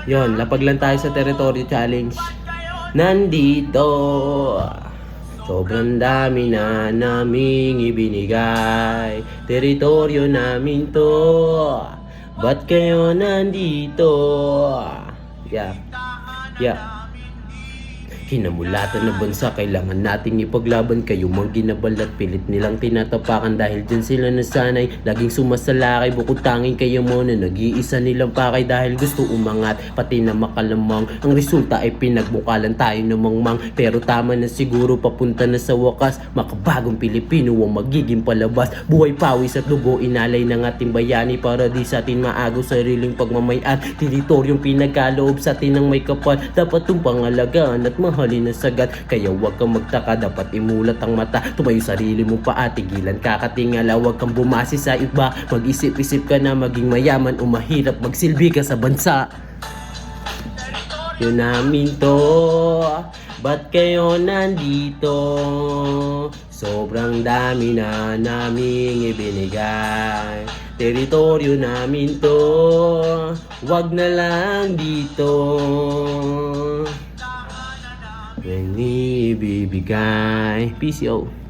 Yon, lapag lang tayo sa territory challenge. Nandito, sobrang dami na naming ibinigay. Teritoryo namin to, ba't kayo nandito? Yeah, yeah. Kinamulatan ng bansa, kailangan nating ipaglaban. Kayo mang ginabalat, pilit nilang tinatapakan. Dahil dyan sila nasanay, laging sumasalakay. Bukod tanging kayo muna, nag-iisa nilang pakay. Dahil gusto umangat, pati na makalamang. Ang resulta ay pinagbukalan tayo ng mangmang. Pero tama na siguro, papunta na sa wakas. Makabagong Pilipino ang magiging palabas. Buhay, pawis at dugo, inalay ng ating bayani. Para di sa atin maago sariling pagmamayan. Teritoryong pinagkaloob sa atin ng may kapal. Dapat itong pangalagaan at mahalin na sagat. Kaya huwag kang magtaka, dapat imulat ang mata. Tumayo sarili mo pa at tigilan kakatingala. Huwag kang bumasi sa iba, mag-isip-isip ka na maging mayaman o mahirap, magsilbi ka sa bansa. Yun namin to, ba't kayo nandito? Sobrang dami na naming ibinigay. Teritoryo namin to, wag na lang dito ibibigay. PCO.